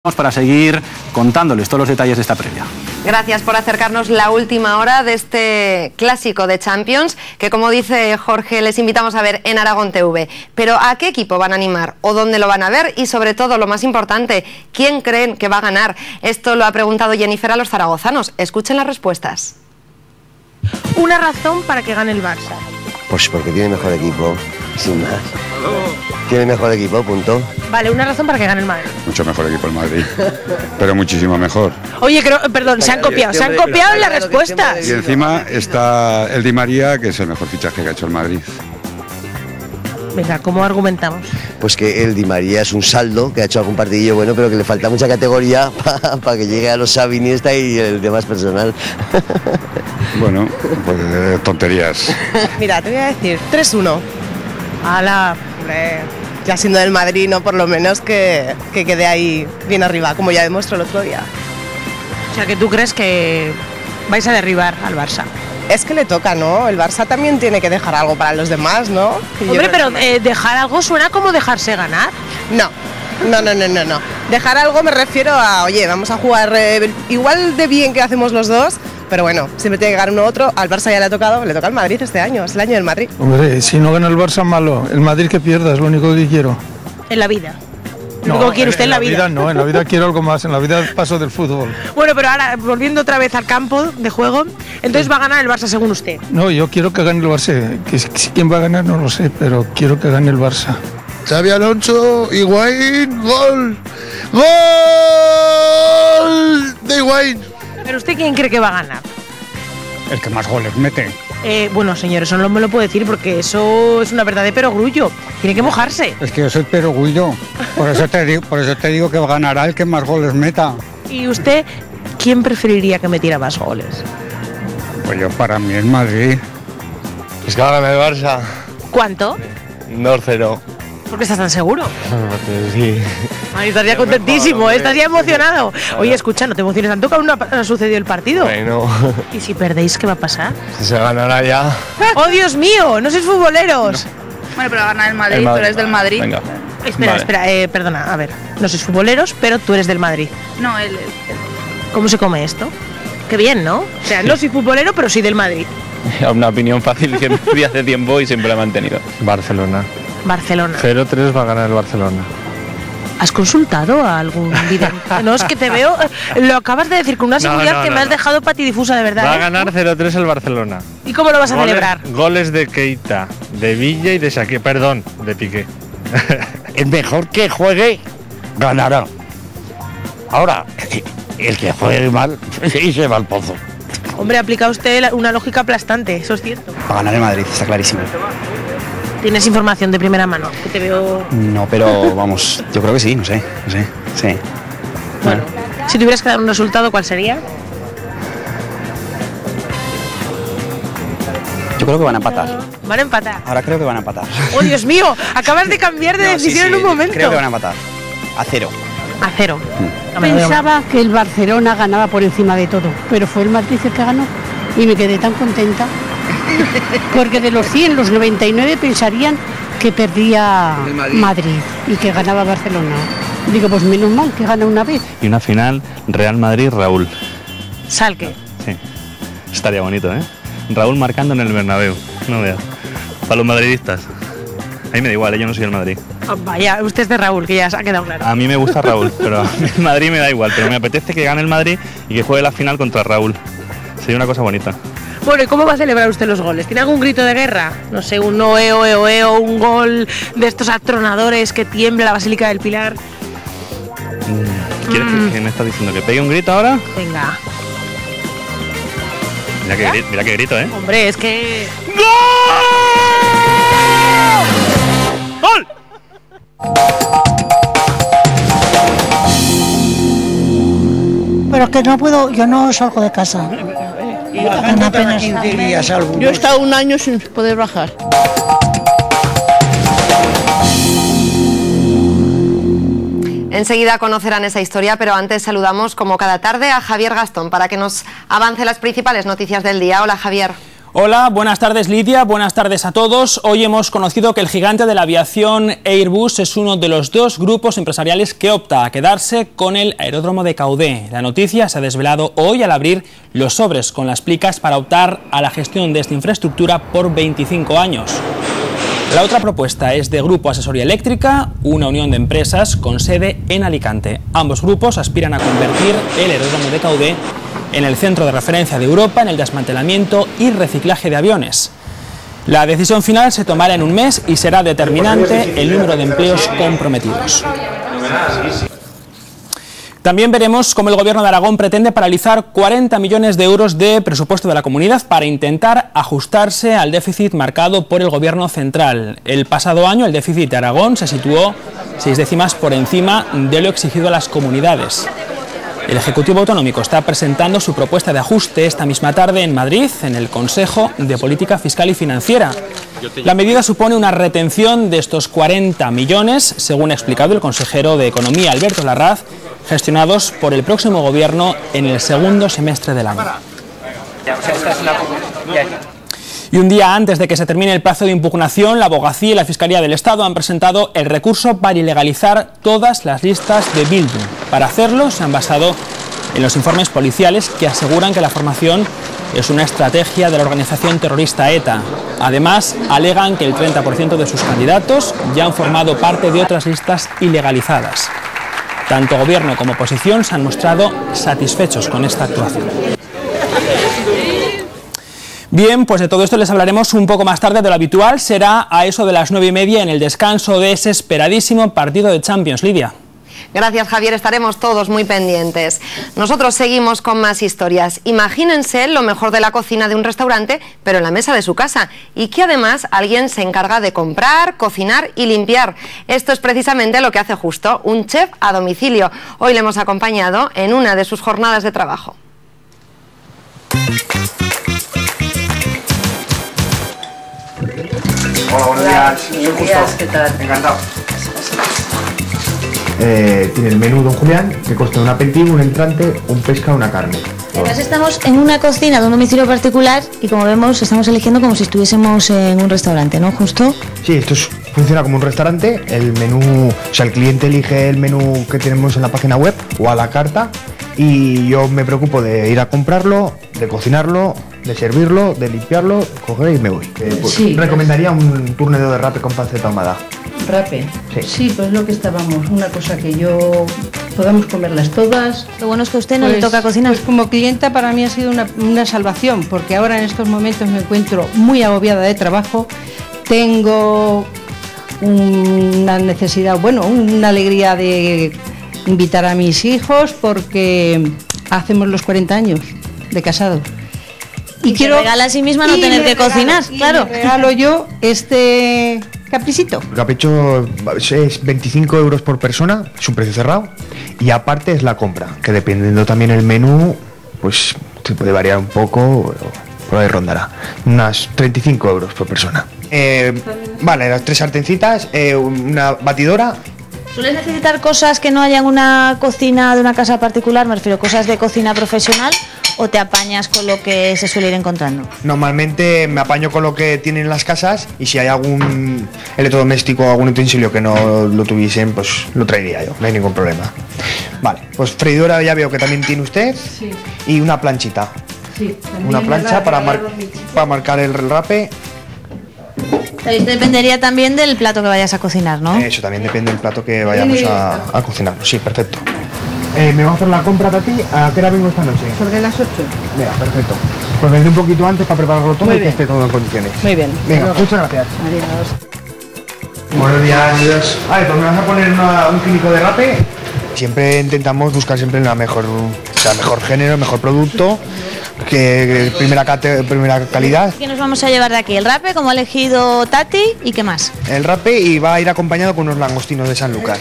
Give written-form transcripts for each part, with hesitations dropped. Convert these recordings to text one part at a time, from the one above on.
Para seguir contándoles todos los detalles de esta previa. Gracias por acercarnos la última hora de este clásico de Champions, que como dice Jorge, les invitamos a ver en Aragón TV. Pero ¿a qué equipo van a animar? ¿O dónde lo van a ver? Y sobre todo, lo más importante, ¿quién creen que va a ganar? Esto lo ha preguntado Jennifer a los zaragozanos. Escuchen las respuestas. Una razón para que gane el Barça. Pues porque tiene mejor equipo, sin más. Tiene mejor equipo, punto. Vale, una razón para que gane el Madrid. Mucho mejor equipo el Madrid, pero muchísimo mejor. Oye, perdón, se han copiado en las respuestas. Y encima está el Di María, que es el mejor fichaje que ha hecho el Madrid. Venga, ¿cómo argumentamos? Pues que el Di María es un saldo, que ha hecho algún partidillo bueno, pero que le falta mucha categoría para que llegue a los Xavi, Iniesta y el demás personal. Bueno, pues tonterías. Mira, te voy a decir 3-1. ¡Hala! Hombre, ya siendo del Madrid, ¿no? Por lo menos que quede ahí bien arriba, como ya demostró el otro día. O sea, que tú crees que vais a derribar al Barça. Es que le toca, ¿no? El Barça también tiene que dejar algo para los demás, ¿no? Hombre, pero dejar algo suena como dejarse ganar. No. Dejar algo me refiero a, oye, vamos a jugar igual de bien que hacemos los dos, pero bueno, siempre tiene que ganar uno u otro. Al Barça ya le toca al Madrid este año, es el año del Madrid. Hombre, si no gana el Barça, malo. El Madrid que pierda, es lo único que quiero. En la vida. No, quiere usted en la vida. No, en la vida quiero algo más, en la vida paso del fútbol. Bueno, pero ahora, volviendo otra vez al campo de juego, entonces va a ganar el Barça según usted. No, yo quiero que gane el Barça. ¿Quién va a ganar? No lo sé, pero quiero que gane el Barça. Xabi Alonso, Higuaín, gol. ¡Gol de Higuaín! ¿Pero usted quién cree que va a ganar? El que más goles mete. Bueno, señor, eso no me lo puedo decir porque eso es una verdad de perogrullo. Tiene que mojarse. Es que yo soy perogrullo. Por eso te digo que ganará el que más goles meta. ¿Y usted quién preferiría que metiera más goles? Pues yo, para mí es Madrid. Es que va a ganar el Barça. ¿Cuánto? 2-0. ¿Por qué estás tan seguro? Porque sí. Ay, estaría contentísimo, estaría emocionado. Oye, escucha, no te emociones tanto que aún no ha sucedido el partido. Bueno. ¿Y si perdéis, qué va a pasar? Se ganará ya. ¡Oh, Dios mío! ¡No sois futboleros! No. Bueno, pero va a ganar el Madrid, tú eres del Madrid. Venga. Espera, perdona, a ver. No sois futboleros, pero tú eres del Madrid. No, él. ¿Cómo se come esto? Qué bien, ¿no? O sea, no soy futbolero, pero sí del Madrid. Una opinión fácil que vi hace tiempo y siempre la he mantenido. Barcelona. 0-3 va a ganar el Barcelona. ¿Has consultado a algún vidente? No, es que te veo, lo acabas de decir con una seguridad que me has dejado patidifusa, de verdad. Va a ganar 0-3 el Barcelona. ¿Y cómo lo vas a celebrar? Goles de Keita, de Villa y de Shakira, perdón, de Piqué. El mejor que juegue ganará. Ahora, el que juegue mal y se va al pozo. Hombre, ha aplicado usted una lógica aplastante, eso es cierto. Va a ganar el Madrid, está clarísimo. ¿Tienes información de primera mano? Que te veo... No, pero vamos, yo creo que sí, no sé, sí. Bueno, si tuvieras que dar un resultado, ¿cuál sería? Yo creo que van a empatar. ¿Van a empatar? Ahora creo que van a empatar. ¡Oh, Dios mío! Acabas de cambiar de decisión en un momento. Creo que van a empatar. A 0. A 0. Pensaba que el Barcelona ganaba por encima de todo, pero fue el Madrid el que ganó y me quedé tan contenta. Porque de los 100, los 99 pensarían que perdía Madrid y que ganaba Barcelona. Digo, pues menos mal que gana una vez. Y una final Real Madrid-Raúl. Salque. Sí, estaría bonito, ¿eh? Raúl marcando en el Bernabéu, no veas. Para los madridistas. A mí me da igual, yo no soy del Madrid. Oh, vaya, usted es de Raúl, que ya se ha quedado claro. A mí me gusta Raúl, pero el Madrid me da igual. Pero me apetece que gane el Madrid y que juegue la final contra Raúl. Sería una cosa bonita. Bueno, ¿y cómo va a celebrar usted los goles? ¿Tiene algún grito de guerra? No sé, un oeo, un gol de estos atronadores que tiembla la Basílica del Pilar. ¿Quieres que me estás diciendo? ¿Que pegue un grito ahora? Venga. Mira que grito, ¿eh? Hombre, es que... ¡Gol! Pero es que no puedo, yo no salgo de casa. Apenas 15 días algunos. Yo he estado un año sin poder bajar. Enseguida conocerán esa historia, pero antes saludamos como cada tarde a Javier Gastón para que nos avance las principales noticias del día. Hola, Javier. Hola, buenas tardes Lidia, buenas tardes a todos. Hoy hemos conocido que el gigante de la aviación Airbus es uno de los 2 grupos empresariales que opta a quedarse con el aeródromo de Caudé. La noticia se ha desvelado hoy al abrir los sobres con las plicas para optar a la gestión de esta infraestructura por 25 años. La otra propuesta es de Grupo Asesoría Eléctrica, una unión de empresas con sede en Alicante. Ambos grupos aspiran a convertir el aeródromo de Caudé en el centro de referencia de Europa en el desmantelamiento y reciclaje de aviones. La decisión final se tomará en un mes y será determinante el número de empleos comprometidos. También veremos cómo el Gobierno de Aragón pretende paralizar 40 millones de euros de presupuesto de la comunidad para intentar ajustarse al déficit marcado por el Gobierno central. El pasado año el déficit de Aragón se situó 6 décimas por encima de lo exigido a las comunidades. El Ejecutivo Autonómico está presentando su propuesta de ajuste esta misma tarde en Madrid, en el Consejo de Política Fiscal y Financiera. La medida supone una retención de estos 40 millones, según ha explicado el consejero de Economía, Alberto Larraz, gestionados por el próximo Gobierno en el segundo semestre del año. Y un día antes de que se termine el plazo de impugnación, la Abogacía y la Fiscalía del Estado han presentado el recurso para ilegalizar todas las listas de Bildu. Para hacerlo se han basado en los informes policiales que aseguran que la formación es una estrategia de la organización terrorista ETA. Además, alegan que el 30% de sus candidatos ya han formado parte de otras listas ilegalizadas. Tanto Gobierno como oposición se han mostrado satisfechos con esta actuación. Bien, pues de todo esto les hablaremos un poco más tarde de lo habitual. Será a eso de las 9:30 en el descanso de ese esperadísimo partido de Champions. Lidia. Gracias, Javier, estaremos todos muy pendientes. Nosotros seguimos con más historias. Imagínense lo mejor de la cocina de un restaurante, pero en la mesa de su casa, y que además alguien se encarga de comprar, cocinar y limpiar. Esto es precisamente lo que hace Justo, un chef a domicilio. Hoy le hemos acompañado en una de sus jornadas de trabajo. Hola, buenos días. Soy Justo. ¿Qué tal? Encantado. Tiene el menú Don Julián, que consta un aperitivo, un entrante, un pescado, una carne. Además estamos en una cocina de un domicilio particular y como vemos estamos eligiendo como si estuviésemos en un restaurante, ¿no? Justo. Sí, esto funciona como un restaurante. El menú, o sea, el cliente elige el menú que tenemos en la página web o a la carta y yo me preocupo de ir a comprarlo, de cocinarlo, de servirlo, de limpiarlo, coger y me voy. Sí, recomendaría un turnero de rape con panceta ahumada. ¿Rape? Sí. Sí, pues lo que estábamos, una cosa que yo podamos comerlas todas. Lo bueno es que a usted no le toca cocinar. Pues como clienta para mí ha sido una salvación, porque ahora en estos momentos me encuentro muy agobiada de trabajo, tengo una necesidad, bueno, una alegría de invitar a mis hijos porque hacemos los 40 años de casados. Y quiero regala a sí misma no tener que cocinar, claro. Me regalo yo este capricito. El capricho es 25 euros por persona, es un precio cerrado, y aparte es la compra, que dependiendo también el menú, pues se puede variar un poco, por ahí rondará. Unas 35 euros por persona. Vale, las 3 sartencitas, una batidora. ¿Sueles necesitar cosas que no haya en una cocina de una casa particular? Me refiero a cosas de cocina profesional, ¿o te apañas con lo que se suele ir encontrando? Normalmente me apaño con lo que tienen las casas y si hay algún electrodoméstico o algún utensilio que no lo tuviesen, pues lo traería yo, no hay ningún problema. Vale, pues freidora ya veo que también tiene usted. Sí. Y una planchita. Sí, una plancha para marcar el rape. Esto dependería también del plato que vayas a cocinar, ¿no? Eso también depende del plato que vayamos a cocinar. Sí, perfecto. ¿Me vas a hacer la compra para ti? ¿A qué hora vengo esta noche? Sobre las 8. Venga, perfecto. Pues vendré un poquito antes para prepararlo todo y que esté todo en condiciones. Muy bien. Venga, muchas gracias. Adiós. Buenos días. Vale, pues me vas a poner un químico de rape. Siempre intentamos buscar siempre la mejor, mejor género, mejor producto, que primera calidad. ¿Qué nos vamos a llevar de aquí? El rape, como ha elegido Tati, ¿y qué más? El rape y va a ir acompañado con unos langostinos de Sanlúcar.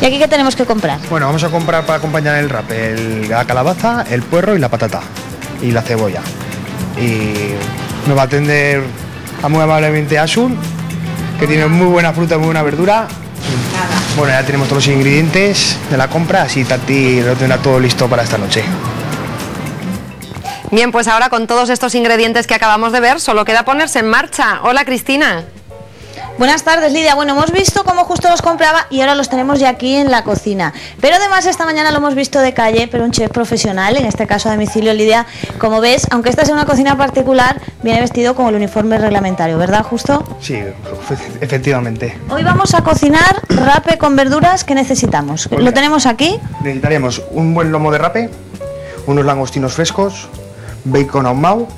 ¿Y aquí qué tenemos que comprar? Bueno, vamos a comprar para acompañar el rape la calabaza, el puerro y la patata y la cebolla. Y nos va a atender muy amablemente Asun, que tiene muy buena fruta, muy buena verdura. Bueno, ya tenemos todos los ingredientes de la compra, así Tati lo tendrá todo listo para esta noche. Bien, pues ahora con todos estos ingredientes que acabamos de ver, solo queda ponerse en marcha. Hola, Cristina. Buenas tardes, Lidia. Bueno, hemos visto cómo justo los compraba y ahora los tenemos ya aquí en la cocina. Pero además esta mañana lo hemos visto de calle, pero un chef profesional, en este caso a domicilio, Lidia. Como ves, aunque esta sea una cocina particular, viene vestido con el uniforme reglamentario, ¿verdad, Justo? Sí, efectivamente. Hoy vamos a cocinar rape con verduras. ¿Qué necesitamos? Pues ¿Lo tenemos aquí? Necesitaríamos un buen lomo de rape, unos langostinos frescos, bacon ahumado,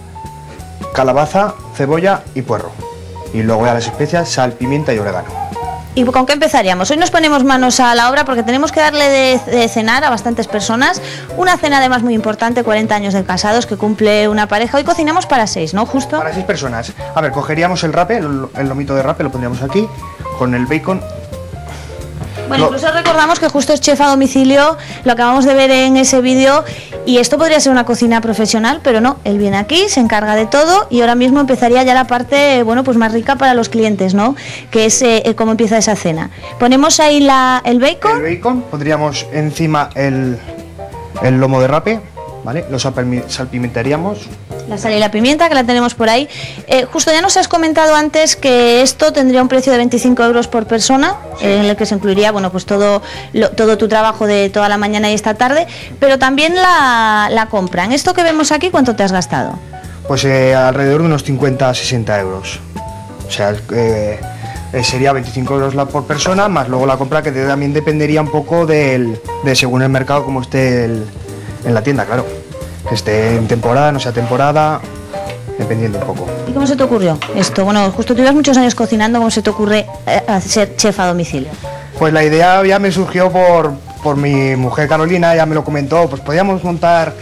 calabaza, cebolla y puerro. Y luego ya las especias, sal, pimienta y orégano. ¿Y con qué empezaríamos? Hoy nos ponemos manos a la obra porque tenemos que darle de cenar a bastantes personas. Una cena además muy importante, 40 años de casados que cumple una pareja. Hoy cocinamos para 6, ¿no, Justo? Para 6 personas. A ver, cogeríamos el rape, el lomito de rape, lo pondríamos aquí, con el bacon. Bueno, incluso recordamos que Justo es chef a domicilio, lo acabamos de ver en ese vídeo, y esto podría ser una cocina profesional, pero no, él viene aquí, se encarga de todo y ahora mismo empezaría ya la parte, bueno, pues más rica para los clientes, ¿no? Que es cómo empieza esa cena. Ponemos ahí el bacon. El bacon, pondríamos encima el lomo de rape, ¿vale? Lo salpimentaríamos. La sal y la pimienta, que la tenemos por ahí. Justo ya nos has comentado antes que esto tendría un precio de 25 euros por persona, sí, en el que se incluiría, bueno, pues todo tu trabajo de toda la mañana y esta tarde, pero también la compra. En esto que vemos aquí, ¿cuánto te has gastado? Pues alrededor de unos 50-60 euros. O sea, sería 25 euros por persona, más luego la compra, que también dependería un poco de según el mercado, como esté en la tienda, claro. Que esté en temporada, no sea temporada, dependiendo un poco. ¿Y cómo se te ocurrió esto? Bueno, Justo tú llevas muchos años cocinando, ¿cómo se te ocurre ser chef a domicilio? Pues la idea ya me surgió por mi mujer Carolina, ya me lo comentó, pues podíamos montar,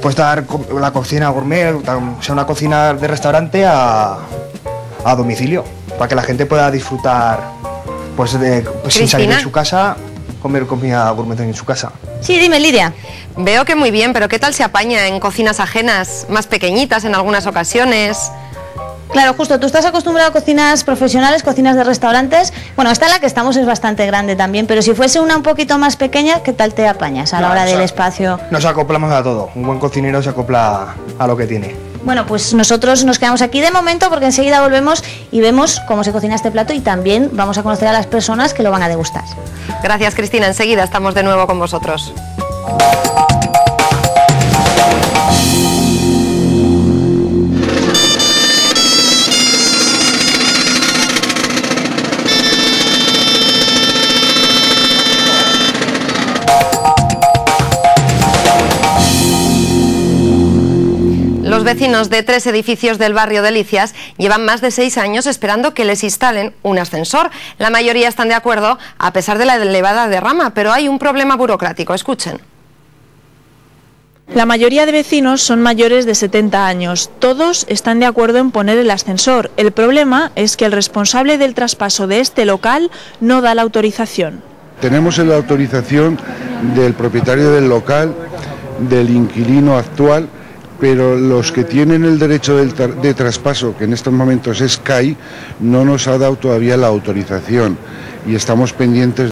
pues dar la cocina gourmet, o sea, una cocina de restaurante a domicilio, para que la gente pueda disfrutar, pues sin salir de su casa, comer comida gourmet en su casa. Sí, dime, Lidia. Veo que muy bien, pero ¿qué tal se apaña en cocinas ajenas, más pequeñitas en algunas ocasiones? Claro, Justo, tú estás acostumbrado a cocinas profesionales, cocinas de restaurantes. Bueno, esta en la que estamos es bastante grande también, pero si fuese una un poquito más pequeña, ¿qué tal te apañas a la hora del espacio? Nos acoplamos a todo, un buen cocinero se acopla a lo que tiene. Bueno, pues nosotros nos quedamos aquí de momento porque enseguida volvemos y vemos cómo se cocina este plato y también vamos a conocer a las personas que lo van a degustar. Gracias, Cristina. Enseguida estamos de nuevo con vosotros. Los vecinos de 3 edificios del barrio Delicias llevan más de 6 años esperando que les instalen un ascensor. La mayoría están de acuerdo a pesar de la elevada derrama, pero hay un problema burocrático. Escuchen. La mayoría de vecinos son mayores de 70 años. Todos están de acuerdo en poner el ascensor. El problema es que el responsable del traspaso de este local no da la autorización. Tenemos la autorización del propietario del local, del inquilino actual, pero los que tienen el derecho de traspaso, que en estos momentos es CAI, no nos ha dado todavía la autorización y estamos pendientes